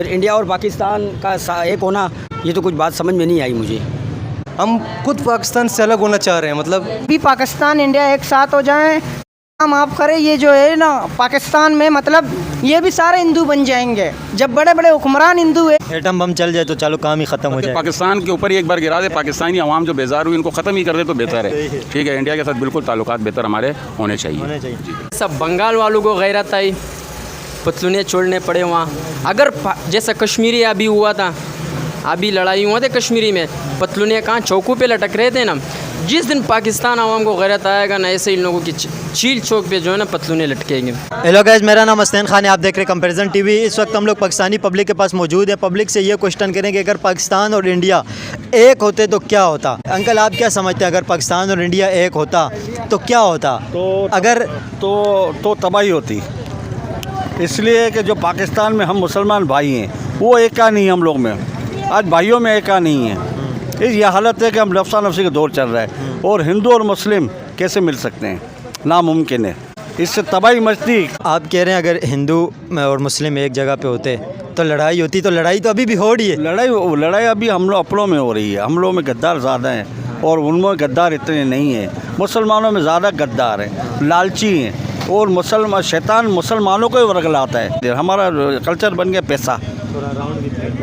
फिर इंडिया और पाकिस्तान का एक होना, ये तो कुछ बात समझ में नहीं आई मुझे। हम खुद पाकिस्तान से अलग होना चाह रहे हैं, मतलब भी पाकिस्तान इंडिया एक साथ हो जाएं, हम आप करें, ये जो है ना पाकिस्तान में मतलब ये भी सारे हिंदू बन जाएंगे। जब बड़े बड़े हुक्मरान हिंदू है, एटम बम चल जाए तो चलो काम ही ख़त्म हो जाए। पाकिस्तान के ऊपर ही एक बार गिरा दे, पाकिस्तानी अवाम जो बेजार हुई इनको ख़त्म ही कर दे तो बेहतर है। ठीक है, इंडिया के साथ बिल्कुल ताल्लुकात बेहतर हमारे होने चाहिए। सब बंगाल वालों को गैरत आई, पतलूने छोड़ने पड़े वहाँ। अगर जैसा कश्मीरी अभी हुआ था, अभी लड़ाई हुआ थे कश्मीरी में, पतलूने कहाँ चौकों पे लटक रहे थे ना। जिस दिन पाकिस्तान आवाम को गैरत आएगा ना, ऐसे इन लोगों की चील चौक पे जो है ना पतलूने लटकेंगे। हेलो गाइस, मेरा नाम हसनैन खान है, आप देख रहे हैं कंपैरिजन टीवी। इस वक्त हम लोग पाकिस्तानी पब्लिक के पास मौजूद है। पब्लिक से ये क्वेश्चन करेंगे, अगर पाकिस्तान और इंडिया एक होते तो क्या होता। अंकल, आप क्या समझते हैं, अगर पाकिस्तान और इंडिया एक होता तो क्या होता? तो तबाही होती, इसलिए कि जो पाकिस्तान में हम मुसलमान भाई हैं वो एका नहीं है, हम लोग में आज भाइयों में एका नहीं है। इस यह हालत है कि हम नफसा नफसी का दौर चल रहा है और हिंदू और मुस्लिम कैसे मिल सकते हैं, नामुमकिन है। इससे तबाही मचती। आप कह रहे हैं अगर हिंदू और मुस्लिम एक जगह पे होते तो लड़ाई होती, तो लड़ाई तो अभी भी हो रही है। लड़ाई अभी हम लोग अपनों में हो रही है। हम लोग में गद्दार ज़्यादा हैं और उनमें गद्दार इतने नहीं हैं। मुसलमानों में ज़्यादा गद्दार हैं, लालची हैं और शैतान मुसलमानों को ही वर्गलाता है। हमारा कल्चर बन गया पैसा,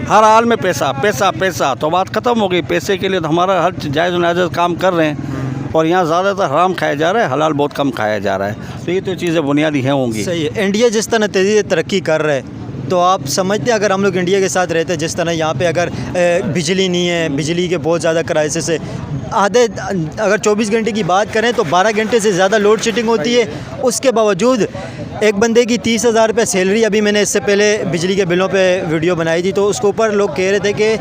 हर हाल में पैसा पैसा पैसा। तो बात ख़त्म हो गई। पैसे के लिए तो हमारा हर जायज़ नाजायज़ काम कर रहे हैं और यहाँ ज़्यादातर हराम खाया जा रहा है, हलाल बहुत कम खाया जा रहा है। तो ये तो चीज़ें बुनियादी हैं होंगी। सही है। इंडिया जिस तरह तेज़ी से तरक्की कर रहा है, तो आप समझते हैं अगर हम लोग इंडिया के साथ रहते, जिस तरह यहाँ पे अगर बिजली नहीं है, बिजली के बहुत ज़्यादा क्राइसिस है, अगर 24 घंटे की बात करें तो 12 घंटे से ज़्यादा लोड शेडिंग होती है। उसके बावजूद एक बंदे की 30,000 रुपये सैलरी, अभी मैंने इससे पहले बिजली के बिलों पे वीडियो बनाई थी, तो उसके ऊपर लोग कह रहे थे कि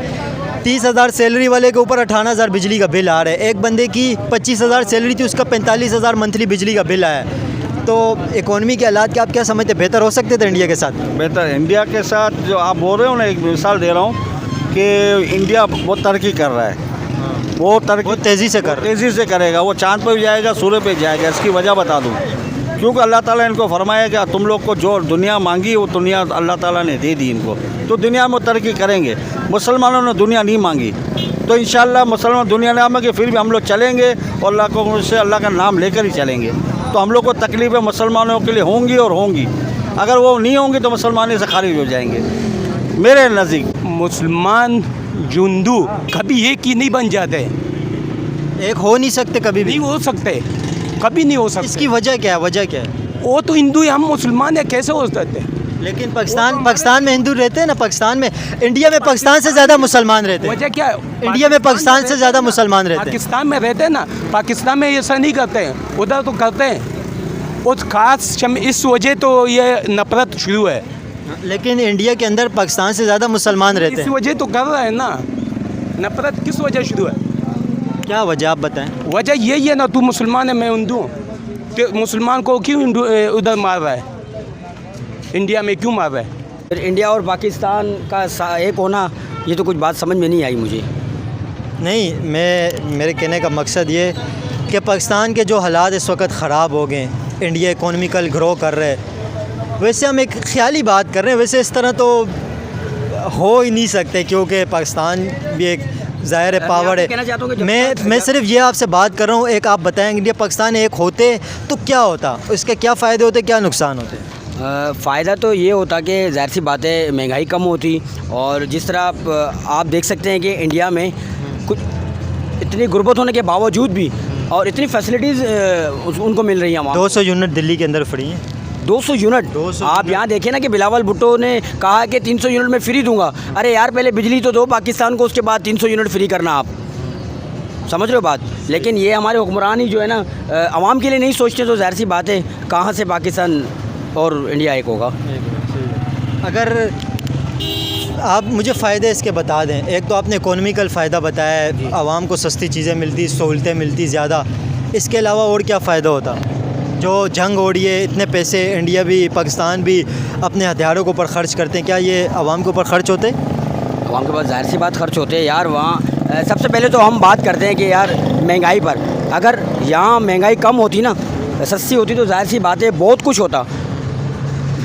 30,000 सैलरी वाले के ऊपर 58,000 बिजली का बिल आ रहा है। एक बंदे की 25,000 सैलरी थी, उसका 45,000 मंथली बिजली का बिल आया। तो इकोनॉमी के हालात के आप क्या समझते हैं, बेहतर हो सकते थे इंडिया के साथ? बेहतर इंडिया के साथ जो आप बोल रहे हो ना, एक मिसाल दे रहा हूँ कि इंडिया बहुत तरक्की कर रहा है, वो तेज़ी से करेगा। वो चाँद पर भी जाएगा, सूर्य पे जाएगा। इसकी वजह बता दूँ, क्योंकि अल्लाह ताला इनको फरमाया कि तुम लोग को जो दुनिया मांगी वो दुनिया अल्लाह ताला ने दे दी इनको, तो दुनिया में तरक्की करेंगे। मुसलमानों ने दुनिया नहीं मांगी, तो इंशाअल्लाह मुसलमान दुनिया नहीं मांगे, फिर भी हम लोग चलेंगे और अल्लाह को से अल्लाह का नाम लेकर ही चलेंगे। तो हम लोग को तकलीफ़ें मुसलमानों के लिए होंगी और होंगी। अगर वो नहीं होंगी तो मुसलमान से खारिज हो जाएंगे। मेरे नज़दीक मुसलमान हिंदू कभी एक ही नहीं बन जाते, एक हो नहीं सकते, कभी भी नहीं हो सकते, कभी नहीं हो सकते। इसकी वजह क्या है? वजह क्या है? वो तो हिंदू है, हम मुसलमान है, कैसे हो सकते हैं? लेकिन पाकिस्तान में हिंदू रहते हैं ना। पाकिस्तान में, इंडिया में पाकिस्तान से ज़्यादा मुसलमान रहते हैं। वजह क्या है? इंडिया में पाकिस्तान से ज़्यादा मुसलमान रहते हैं। पाकिस्तान में रहते हैं ना, पाकिस्तान में ऐसा नहीं करते हैं, उधर तो करते हैं। उस खास इस वजह तो ये नफरत शुरू है। लेकिन इंडिया के अंदर पाकिस्तान से ज़्यादा मुसलमान रहते इस हैं। वजह तो कर रहे हैं ना। नफरत किस वजह शुरू है? क्या वजह, आप बताएं। वजह यही है ना, तू मुसलमान है, मैं हिंदू हूँ, तो मुसलमान को क्यों उधर मार रहा है, इंडिया में क्यों मार रहा है? फिर इंडिया और पाकिस्तान का एक होना, ये तो कुछ बात समझ में नहीं आई मुझे। नहीं, मेरे कहने का मकसद ये कि पाकिस्तान के जो हालात इस वक्त ख़राब हो गए, इंडिया इकोनॉमिकल ग्रो कर रहे हैं, वैसे हम एक ख्याली बात कर रहे हैं। वैसे इस तरह तो हो ही नहीं सकते, क्योंकि पाकिस्तान भी एक ज़ाहिर पावर है। मैं सिर्फ ये आपसे बात कर रहा हूँ, एक आप बताएंगे इंडिया पाकिस्तान एक होते तो क्या होता, इसके क्या फ़ायदे होते, क्या नुकसान होते? फ़ायदा तो ये होता कि ज़ाहिर सी बात है, महंगाई कम होती। और जिस तरह आप देख सकते हैं कि इंडिया में कुछ इतनी गुर्बत होने के बावजूद भी और इतनी फैसिलिटीज़ उनको मिल रही हैं वहाँ। 200 यूनिट दिल्ली के अंदर फ्री हैं। 200 यूनिट आप यहाँ देखें ना कि बिलावल भुट्टो ने कहा कि 300 यूनिट में फ्री दूंगा। अरे यार, पहले बिजली तो दो पाकिस्तान को, उसके बाद 300 यूनिट फ्री करना। आप समझ रहे हो बात? लेकिन ये हमारे हुक्मरान ही जो है ना, आवाम के लिए नहीं सोचते, तो ज़ाहिर सी बात है कहाँ से पाकिस्तान और इंडिया एक होगा। अगर आप मुझे फ़ायदे इसके बता दें। एक तो आपने इकोनॉमिकल फ़ायदा बताया है, आवाम को सस्ती चीज़ें मिलती, सहूलतें मिलती ज़्यादा। इसके अलावा और क्या फ़ायदा होता? जो जंग हो रही है, इतने पैसे इंडिया भी पाकिस्तान भी अपने हथियारों के ऊपर ख़र्च करते हैं, क्या ये आवाम के ऊपर ख़र्च होते? आवाम के पास ज़ाहिर सी बात खर्च होते हैं यार। वहाँ सबसे पहले तो हम बात करते हैं कि यार महंगाई पर, अगर यहाँ महंगाई कम होती ना, सस्ती होती, तो ज़ाहिर सी बात है बहुत कुछ होता।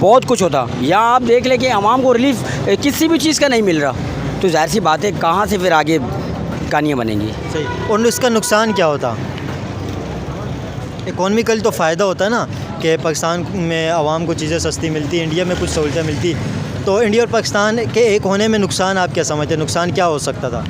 बहुत कुछ होता। यहाँ आप देख लें कि आवाम को रिलीफ किसी भी चीज़ का नहीं मिल रहा, तो जाहिर सी बात है कहाँ से फिर आगे कहानियाँ बनेंगी। सही। और इसका नुकसान क्या होता? इकोनॉमिकल तो फ़ायदा होता है ना कि पाकिस्तान में आवाम को चीज़ें सस्ती मिलती, इंडिया में कुछ सहूलतें मिलती, तो इंडिया और पाकिस्तान के एक होने में नुकसान आप क्या समझते हैं? नुकसान क्या हो सकता था?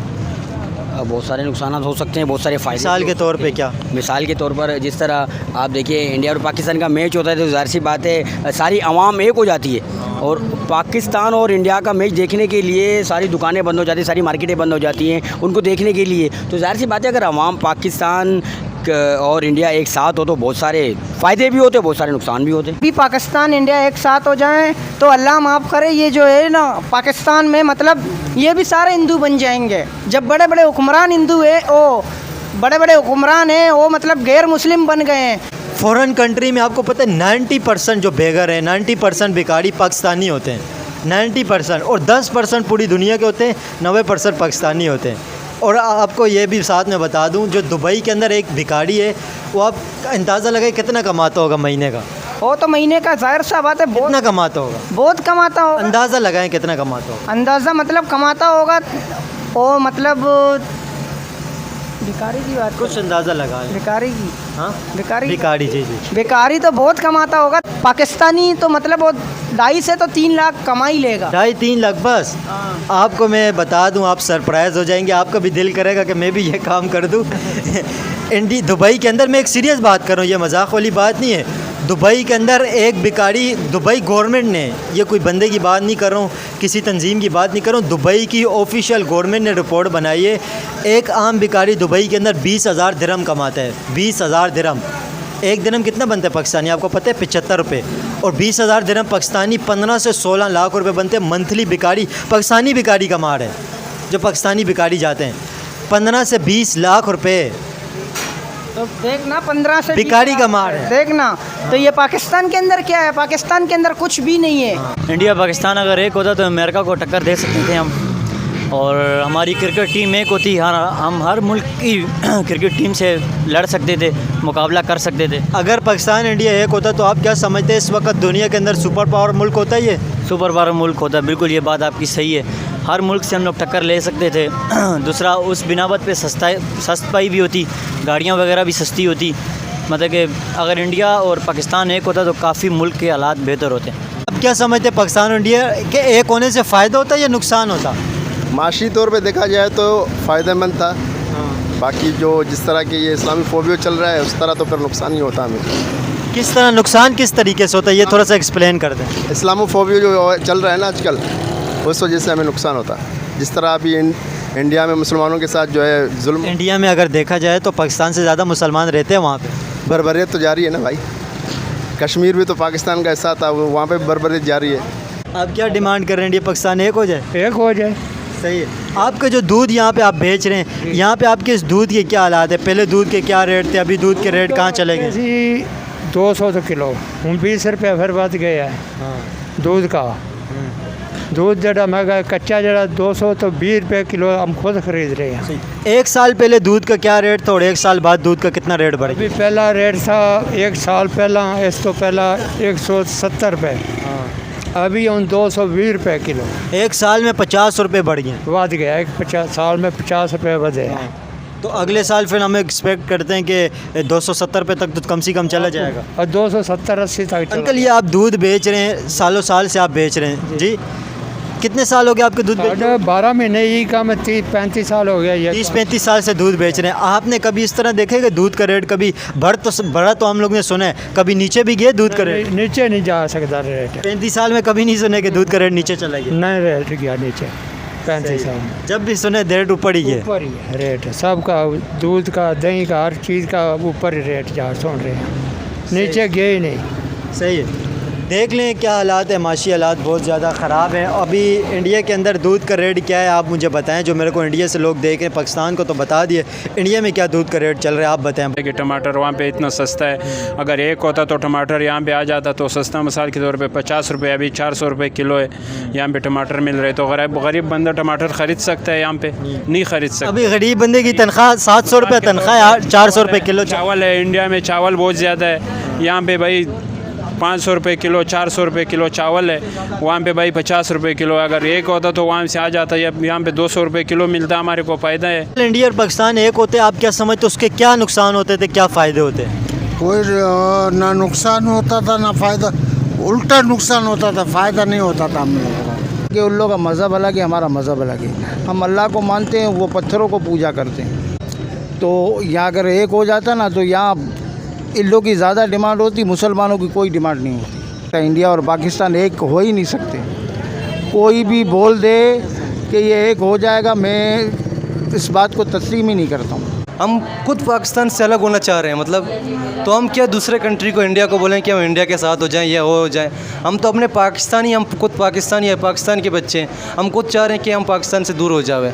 बहुत सारे नुकसान हो सकते हैं, बहुत सारे फ़ायदे। मिसाल के तौर पे क्या? मिसाल के तौर पर जिस तरह आप देखिए इंडिया और पाकिस्तान का मैच होता है तो ज़ाहिर सी बात है सारी आवाम एक हो जाती है, और पाकिस्तान और इंडिया का मैच देखने के लिए सारी दुकानें बंद हो जाती हैं, सारी मार्केटें बंद हो जाती हैं उनको देखने के लिए। तो ज़ाहिर सी बात है अगर आवाम पाकिस्तान और इंडिया एक साथ हो तो बहुत सारे फ़ायदे भी होते, बहुत सारे नुकसान भी होते। भी पाकिस्तान इंडिया एक साथ हो जाएं तो अल्लाह माफ़ करे, ये जो है ना पाकिस्तान में मतलब ये भी सारे हिंदू बन जाएंगे। जब बड़े बड़े हुक्मरान हिंदू है, वो बड़े बड़े हुक्मरान हैं वो मतलब गैर मुस्लिम बन गए हैं। फ़ॉरेन कंट्री में आपको पता है 90% जो बेगर हैं, 90% भिखारी पाकिस्तानी होते हैं, 90%, और 10% पूरी दुनिया के होते हैं, 90% पाकिस्तानी होते हैं। और आपको ये भी साथ में बता दूं, जो दुबई के अंदर एक भिखारी है वो आप अंदाज़ा लगाए कितना कमाता होगा महीने का? वो तो महीने का जाहिर सा बात है कितना कमाता होगा? बहुत कमाता होगा। अंदाज़ा लगाएं कितना कमाता होगा? अंदाज़ा मतलब कमाता होगा वो मतलब भिखारी की बात, कुछ अंदाज़ा लगाएं। भिखारी की, हाँ, भिखारी जी। भिखारी तो बहुत कमाता होगा। पाकिस्तानी तो मतलब वो 2.5 से तो 3 लाख कमा ही लेगा। 2.5-3 लाख बस। आपको मैं बता दूं, आप सरप्राइज़ हो जाएंगे, आपका भी दिल करेगा कि मैं भी ये काम कर दूं। दुबई के अंदर मैं एक सीरियस बात कर रहा हूँ, ये मजाक वाली बात नहीं है। दुबई के अंदर एक भिखारी, दुबई गवर्नमेंट ने, ये कोई बंदे की बात नहीं कर रहा हूँ, किसी तंजीम की बात नहीं कर रहा हूँ, दुबई की ऑफिशियल गवर्नमेंट ने रिपोर्ट बनाई है। एक आम भिखारी दुबई के अंदर 20,000 दिरहम कमाता है। 20,000 दिरहम, एक दिरहम कितना बनता है पाकिस्तानी आपको पता है? 75 रुपये। और 20,000 दिरहम पाकिस्तानी 15 से 16 लाख रुपए बनते हैं मंथली। भिखारी, पाकिस्तानी भिखारी कमा रहे हैं, जो पाकिस्तानी भिखारी जाते हैं 15 से 20 लाख रुपए तो देखना 15 से भिखारी कमा रहे हैं। देखना तो ये पाकिस्तान के अंदर क्या है? पाकिस्तान के अंदर कुछ भी नहीं है। इंडिया पाकिस्तान अगर एक होता तो अमेरिका को टक्कर दे सकते थे हम, और हमारी क्रिकेट टीम एक होती, हम हर मुल्क की क्रिकेट टीम से लड़ सकते थे, मुकाबला कर सकते थे। अगर पाकिस्तान इंडिया एक होता तो आप क्या समझते हैं इस वक्त दुनिया के अंदर सुपर पावर मुल्क होता है? ये सुपर पावर मुल्क होता, बिल्कुल ये बात आपकी सही है। हर मुल्क से हम लोग टक्कर ले सकते थे। दूसरा, उस बिनावत पे सस्ताई भी होती, गाड़ियाँ वगैरह भी सस्ती होती। मतलब कि अगर इंडिया और पाकिस्तान एक होता तो काफ़ी मुल्क के हालात बेहतर होते। अब क्या समझते हैं पाकिस्तान और इंडिया के एक होने से फ़ायदा होता है या नुकसान होता? माशी तौर पे देखा जाए तो फ़ायदेमंद था। बाकी जो जिस तरह के ये इस्लामी फोबियो चल रहा है उस तरह तो फिर नुकसान ही होता हमें। किस तरह नुकसान किस तरीके से होता है, ये थोड़ा सा एक्सप्लेन कर दें। इस्लामोफोबिया जो चल रहा है ना आजकल, उस वजह से हमें नुकसान होता है। जिस तरह अभी इंडिया में मुसलमानों के साथ जो है जुल्म, इंडिया में अगर देखा जाए तो पाकिस्तान से ज़्यादा मुसलमान रहते हैं वहाँ पे। बर्बरियत तो जारी है ना भाई। कश्मीर भी तो पाकिस्तान का हिस्सा था, वहाँ पे बर्बरियत जारी है। आप क्या डिमांड कर रहे हैं? इंडिया पाकिस्तान एक हो जाए? एक हो जाए। सही है। आपका जो दूध यहाँ पे आप बेच रहे हैं, यहाँ पे आपके इस दूध के क्या हालात है? पहले दूध के क्या रेट थे, अभी दूध के रेट कहाँ चले गए? 200 तो किलो, हम 20 रुपये फिर बढ़ गया है दूध का। दूध जरा महंगा, कच्चा जरा 200 तो 20 रुपये किलो हम खुद खरीद रहे हैं। एक साल पहले दूध का क्या रेट था और एक साल बाद दूध का कितना रेट बढ़ अभी गया? पहला रेट था एक साल पहला, इस तो पहला 170 रुपये, अभी हम 220 रुपये किलो। एक साल में 50 रुपये बढ़ गए। बढ़ गया, एक 50 साल में 50 रुपये बढ़े। तो अगले साल फिर हम एक्सपेक्ट करते हैं कि 270 रुपये तक तो कम से कम चला जाएगा। और 270-80 तक। अंकल, ये आप दूध बेच रहे हैं, सालों साल से आप बेच रहे हैं जी, कितने साल हो गए आपके दूध बेच? 12 महीने ही काम, 30-35 साल हो गया। ये 30-35 साल से दूध बेच रहे हैं। आपने कभी इस तरह देखे कि दूध का रेट कभी बढ़ा तो हम लोग ने सुना है, कभी नीचे भी गया दूध का रेट? नीचे नहीं जा सकता रेट। 35 साल में कभी नहीं सुने कि दूध का रेट नीचे चला गया? नहीं, रेट गया नीचे 35 साल में। जब भी सुने रेट ऊपर ही है। ऊपर ही है रेट, सबका दूध का, दही का, हर चीज़ का ऊपर ही रेट जा सुन रहे हैं, नीचे गए ही नहीं। सही है। देख लें क्या हालात है, माशी हालात बहुत ज़्यादा ख़राब हैं। अभी इंडिया के अंदर दूध का रेट क्या है आप मुझे बताएं, जो मेरे को इंडिया से लोग देख रहे हैं। पाकिस्तान को तो बता दिए, इंडिया में क्या दूध का रेट चल रहा है आप बताएं। कि टमाटर वहाँ पे इतना सस्ता है, अगर एक होता तो टमाटर यहाँ पे आ जाता तो सस्ता, मिसाल के तौर पे 50 रुपये, अभी 400 रुपये किलो है यहाँ पे टमाटर मिल रहे। तो गरीब बंदा टमाटर ख़रीद सकता है, यहाँ पे नहीं ख़रीद सकता। अभी गरीब बंदे की तनख्वाह 700 रुपये तनख्वाह, 400 रुपये किलो चावल है। इंडिया में चावल बहुत ज़्यादा है, यहाँ पे भाई 500 रुपये किलो 400 रुपये किलो चावल है, वहाँ पे भाई 50 रुपये किलो। अगर एक होता तो वहाँ से आ जाता, यहाँ पे 200 रुपये किलो मिलता, हमारे को फ़ायदा है। इंडिया और पाकिस्तान एक होते, आप क्या समझते उसके क्या नुकसान होते थे, क्या फ़ायदे होते? कोई ना नुकसान होता था ना फ़ायदा, उल्टा नुकसान होता था, फ़ायदा नहीं होता था हम लोगों को। कि उन लोगों का मज़हब अलग है, हमारा मज़हब अलग है। हम अल्लाह को मानते हैं, वो पत्थरों को पूजा करते हैं। तो यहाँ अगर एक हो जाता ना तो यहाँ इन लोगों की ज़्यादा डिमांड होती, मुसलमानों की कोई डिमांड नहीं होती। इंडिया और पाकिस्तान एक हो ही नहीं सकते। कोई भी बोल दे कि ये एक हो जाएगा, मैं इस बात को तस्लीम ही नहीं करता हूँ। हम खुद पाकिस्तान से अलग होना चाह रहे हैं, मतलब तो हम क्या दूसरे कंट्री को, इंडिया को बोलें कि हम इंडिया के साथ हो जाएं या वो हो जाएं? हम तो अपने पाकिस्तानी, हम खुद पाकिस्तानी है, पाकिस्तान के बच्चे हैं। हम खुद चाह रहे हैं कि हम पाकिस्तान से दूर हो जाए,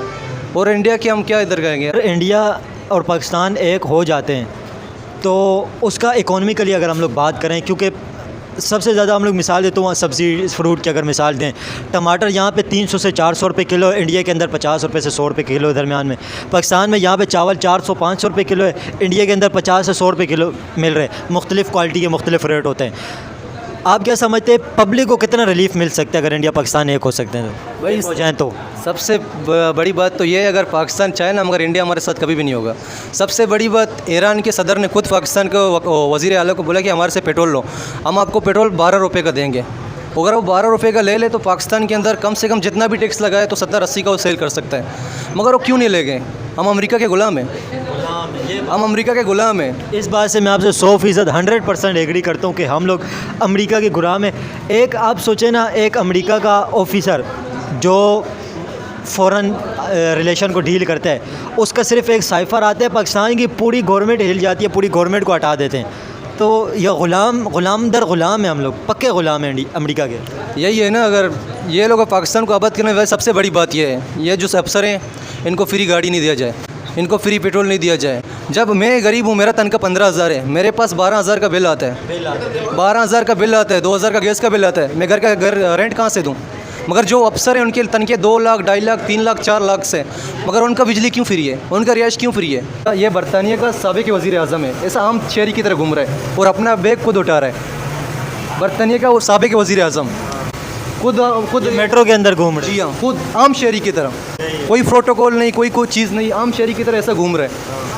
और इंडिया के हम क्या इधर गएंगे? इंडिया और पाकिस्तान एक हो जाते हैं तो उसका इकोनॉमिकली अगर हम लोग बात करें, क्योंकि सबसे ज़्यादा हम लोग मिसाल देते हैं सब्ज़ी फ्रूट की अगर मिसाल दें, टमाटर यहाँ पे 300 से 400 रुपये किलो, इंडिया के अंदर 50 रुपये से 100 रुपये किलो दरमियान में। पाकिस्तान में यहाँ पे चावल 400-500 रुपये किलो है, इंडिया के अंदर 50 से 100 रुपये किलो मिल रहे हैं। मुख्तलिफ़ क्वालिटी के मुख्तलिफ़ रेट होते हैं। आप क्या समझते हैं पब्लिक को कितना रिलीफ मिल सकता है अगर इंडिया पाकिस्तान एक हो सकते हैं तो, वही हो जाएँ तो? सबसे बड़ी बात तो ये है, अगर पाकिस्तान चाहे ना, मगर इंडिया हमारे साथ कभी भी नहीं होगा। सबसे बड़ी बात, ईरान के सदर ने खुद पाकिस्तान को वज़ीर आला को बोला कि हमारे से पेट्रोल लो, हम आपको पेट्रोल 12 रुपये का देंगे। अगर वो 12 रुपये का ले ले तो पाकिस्तान के अंदर कम से कम जितना भी टैक्स लगाए तो 70-80 का वो सेल कर सकता है। मगर वो क्यों नहीं ले गए? हम अमेरिका के ग़ुलाम हैं, हम अमेरिका के ग़ुलाम हैं। इस बात से मैं आपसे 100% 100% एग्री करता हूँ कि हम लोग अमेरिका के गुलाम हैं। एक आप सोचें ना, एक अमेरिका का ऑफिसर जो फ़ॉरेन रिलेशन को डील करता है, उसका सिर्फ एक साइफ़र आता है, पाकिस्तान की पूरी गवर्नमेंट हिल जाती है, पूरी गवर्नमेंट को हटा देते हैं। तो ये ग़ुलाम दर ग़ुलाम है, हम लोग पक्के ग़ुलाम हैं अमेरिका के। यही है ना, अगर ये लोग पाकिस्तान को आबाद करने वाले, सबसे बड़ी बात ये है, ये जो अफसर हैं इनको फ्री गाड़ी नहीं दिया जाए, इनको फ्री पेट्रोल नहीं दिया जाए। जब मैं गरीब हूँ, मेरा तनख्वाह 15,000 है, मेरे पास 12,000 का बिल आता है, 12,000 का बिल आता है, 2,000 का गैस का बिल आता है, मैं घर रेंट कहाँ से दूँ? मगर जो अफसर हैं उनके तनख्वाह 2 लाख, 2.5 लाख, 3 लाख, 4 लाख से, मगर उनका बिजली क्यों फ्री है, उनका रिहाइश क्यों फ्री है? ये बरतानिया का साबिक वज़ीर आज़म है, ऐसा आम शहरी की तरह घूम रहा है और अपना बैग खुद उठा रहा है। बरतानिया का वो साबिक वज़ीर आज़म खुद मेट्रो के अंदर घूम रहे हैं। जी हाँ, खुद आम शहरी की तरह, कोई प्रोटोकॉल नहीं, कोई चीज़ नहीं, आम शहरी की तरह ऐसा घूम रहा है।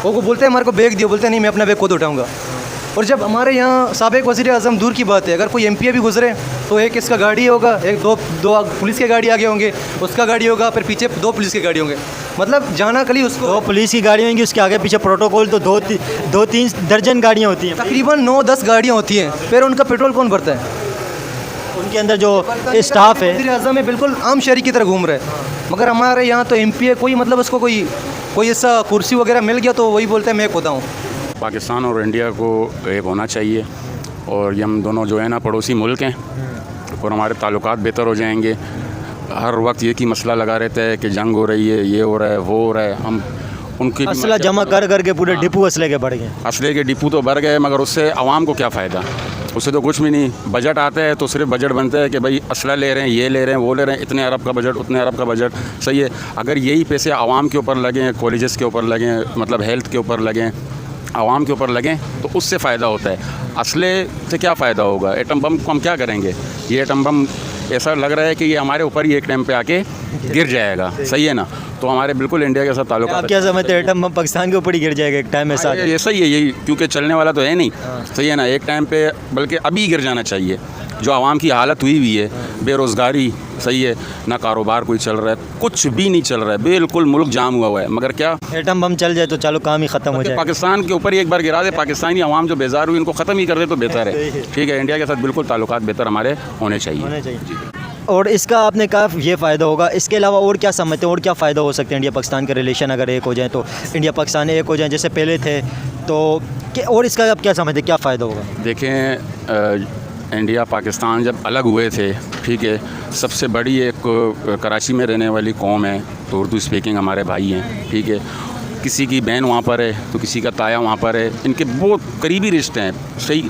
वो बोलते हैं हमारे को बैग दियो, बोलते हैं नहीं मैं अपना बैग खुद उठाऊंगा। और जब हमारे यहाँ साबिक वज़ीर आज़म दूर की बात है, अगर कोई MP भी गुजरे तो एक इसका गाड़ी होगा, एक दो पुलिस के गाड़ी आगे होंगे, उसका गाड़ी होगा, फिर पीछे 2 पुलिस के गाड़ी होंगे। मतलब जाना कली उसको 2 पुलिस की गाड़ी होंगी, उसके आगे पीछे प्रोटोकॉल तो 2-3 दर्जन गाड़ियाँ होती हैं, तकरीबन 9-10 गाड़ियाँ होती हैं। फिर उनका पेट्रोल कौन भरता है? उनके अंदर जो स्टाफ है। वज़ीर आज़म है, बिल्कुल आम शहरी की तरह घूम रहे हैं। मगर हमारे यहाँ तो MP है, कोई मतलब उसको कोई ऐसा कुर्सी वगैरह मिल गया तो वही बोलते हैं मैं खुदा हूँ। पाकिस्तान और इंडिया को एक होना चाहिए, और ये हम दोनों जो है ना पड़ोसी मुल्क हैं, और हमारे ताल्लुकात बेहतर हो जाएंगे। हर वक्त ये की मसला लगा रहता है कि जंग हो रही है, ये हो रहा है, वो हो रहा है। हम उनकी असला जमा कर के पूरे डिपू असले के बढ़ गए, असले के डिपू तो बढ़ गए, मगर उससे आवाम को क्या फ़ायदा? उससे तो कुछ भी नहीं। बजट आता है तो सिर्फ बजट बनता है कि भाई असला ले रहे हैं, ये ले रहे हैं, वो ले रहे हैं, इतने अरब का बजट, उतने अरब का बजट। सही है, अगर यही पैसे आवाम के ऊपर लगें, कॉलेजेस के ऊपर लगें, मतलब हेल्थ के ऊपर लगें, आवाम के ऊपर लगें, तो उससे फ़ायदा होता है। असले से क्या फ़ायदा होगा? एटम बम को हम क्या करेंगे? ये एटम बम ऐसा लग रहा है कि ये हमारे ऊपर ही एक टाइम पे आके गिर जाएगा। सही है ना? तो हमारे बिल्कुल इंडिया के साथ ताल्लुक। आप क्या समझते हैं एटम बम पाकिस्तान के ऊपर ही गिर जाएगा एक टाइम में? साथ ऐसा ही है, यही, क्योंकि चलने वाला तो है नहीं। सही है ना? एक टाइम पे, बल्कि अभी गिर जाना चाहिए। जो आवाम की हालत हुई हुई है, बेरोज़गारी, सही है ना, कारोबार कोई चल रहा है, कुछ भी नहीं चल रहा है, बिल्कुल मुल्क जाम हुआ है। मगर क्या एटम बम चल जाए तो चलो काम ही ख़त्म हो जाए। पाकिस्तान के ऊपर ही एक बार गिरा दे, पाकिस्तानी आवाम जो बेजार हुई, इनको ख़त्म ही कर दे तो बेहतर है। ठीक है, इंडिया के साथ बिल्कुल ताल्लुकात बेहतर हमारे होने चाहिए। और इसका आपने कहा ये फ़ायदा होगा, इसके अलावा और क्या समझते हैं, और क्या फ़ायदा हो सकते हैं इंडिया पाकिस्तान के रिलेशन अगर एक हो जाए, तो इंडिया पाकिस्तान एक हो जाए जैसे पहले थे, तो और इसका आप क्या समझते हैं, क्या फ़ायदा होगा? देखें, इंडिया पाकिस्तान जब अलग हुए थे, ठीक है, सबसे बड़ी एक कराची में रहने वाली कौम है, तो उर्दू स्पीकिंग हमारे भाई हैं। ठीक है, किसी की बहन वहाँ पर है तो किसी का ताया वहाँ पर है, इनके बहुत करीबी रिश्ते हैं। सही,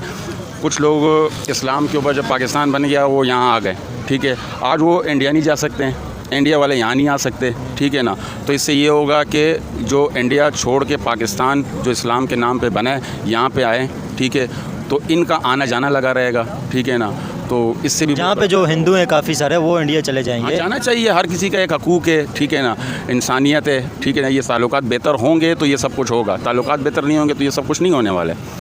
कुछ लोग इस्लाम के ऊपर जब पाकिस्तान बन गया वो यहाँ आ गए। ठीक है, आज वो इंडिया नहीं जा सकते हैं, इंडिया वाले यहाँ नहीं आ सकते। ठीक है ना? तो इससे ये होगा कि जो इंडिया छोड़ के पाकिस्तान जो इस्लाम के नाम पे बना है, यहाँ पे आए। ठीक है, तो इनका आना जाना लगा रहेगा, ठीक है ना। तो इससे भी जहाँ पे जो हिंदू हैं काफ़ी सारे वो इंडिया चले हाँ, जाएंगे। जाना चाहिए, हर किसी का एक हकूक़ है, ठीक है ना, इंसानियत है, ठीक है ना। ये ताल्लुकात बेहतर होंगे तो ये सब कुछ होगा, ताल्लुकात बेहतर नहीं होंगे तो ये सब कुछ नहीं होने वाला है।